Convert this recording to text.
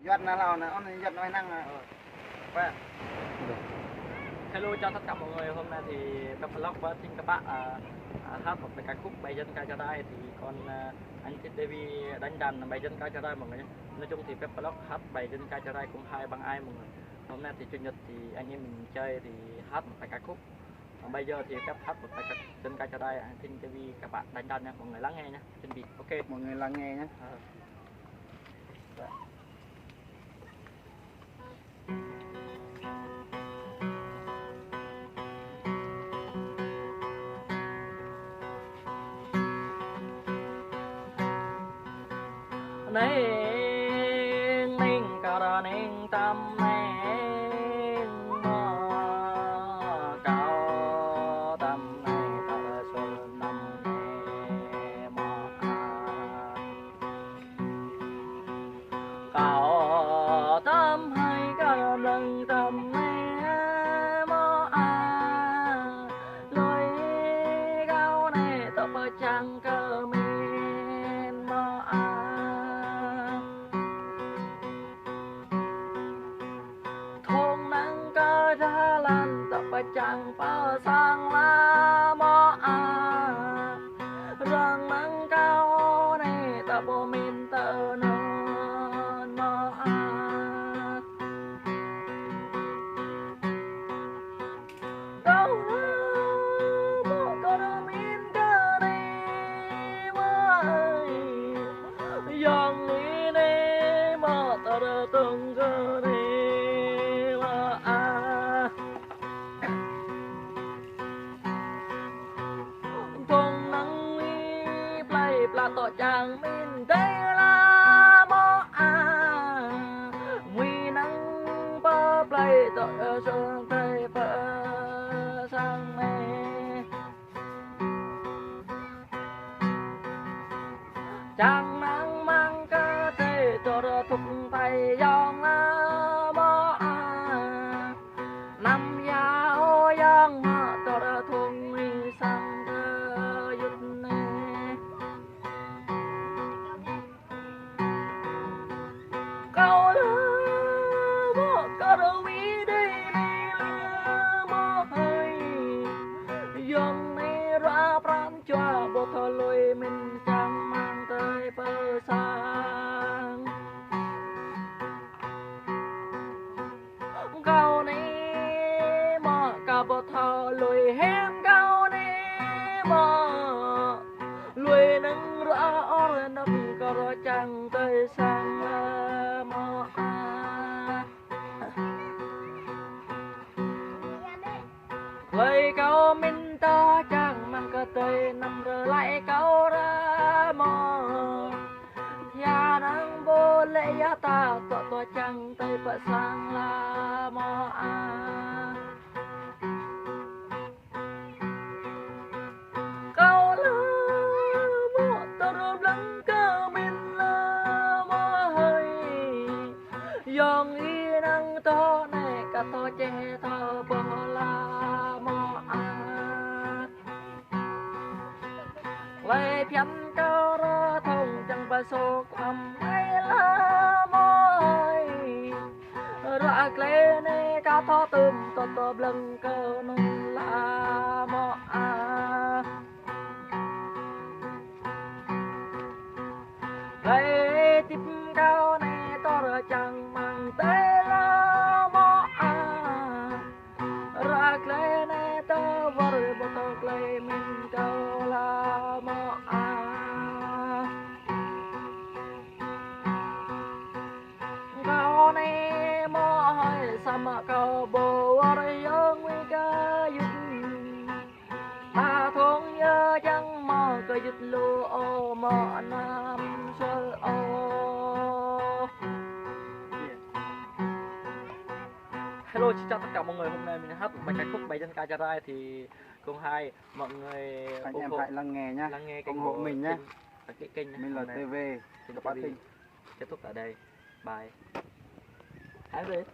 giật là nào nè, ông giật nói năng à. Và hello cho tất cả mọi người, hôm nay thì Pep Vlog với xin các bạn hát một bài ca khúc Bài Dân Ca Cho Đai, thì còn anh Thiết David đánh đàn Bài Dân Ca Cho Đai mọi người nhé. Nói chung thì Pep Vlog hát Bài Dân Ca Cho Đai cũng hay bằng ai mọi người. Hôm nay thì chủ nhật thì anh em mình chơi thì hát một bài ca khúc. Bây giờ thì Pep hát một bài Dân Ca Cho Đai, anh Thiết David các bạn đánh đàn nha, mọi người lắng nghe nhé. Chuẩn bị ok Mọi người lắng nghe nhé. Neng neng cara neng tam neng ma cao tam neng cara sol nam ne ma cao tam hai cara neng tam ne ma lối cao ne tập chang cơ men ma chẳng bao sang la mò răng nắng cao này ta bộ mình tờ non mò câu mò có đâu mình cơ đi mò dòng đi này mò ta đã từng cơ đi là tội chẳng mình đây là mò nguy năng bơ play tội sương tây bơ sang mê chẳng năng mang cơ thể cho thúc tay dòng mò năm giao yang cho thùng sang cơ yết câu mò có đâu ý đây mò hơi dòng này ra pran cho bộ thơ lùi mình chẳng mang tới bờ sang câu này mò cả bộ thơ lùi hem câu này mò lùi nâng ra ở nâng có ra chẳng tới sang lời câu mình ta chẳng mang cơ tơi nằm rồi lại câu ra mò nhà nắng vô lệ giá ta tọa chẳng tơi vợ sang la mò câu lơ mò tờ rô lắng cơ mình lơ mò hơi dòng y năng to này cả to che to bò la lời phiền cao ra thông chẳng phải số cầm hay là môi ra kle ne ca tho tùm to lưng cơ nung là mò lời tiếp cao ne to ra chẳng mang tới là mò ra kle ne to vợ bộ to kle mình cao là mò mà cầu bồ ở dương nguy cơ dứt ta thương nhớ chẳng mò cơ dứt lúa ô mò nam sơ ô. Hello, xin chào tất cả mọi người, hôm nay mình hát một bài ca khúc Bài Dân Ca Cho Đai thì cùng hai mọi người anh em hãy lắng nghe nhá, lắng nghe ủng hộ mình nhé. Cái kênh mình là TV, các bạn kết thúc ở đây, bye. Hãy về.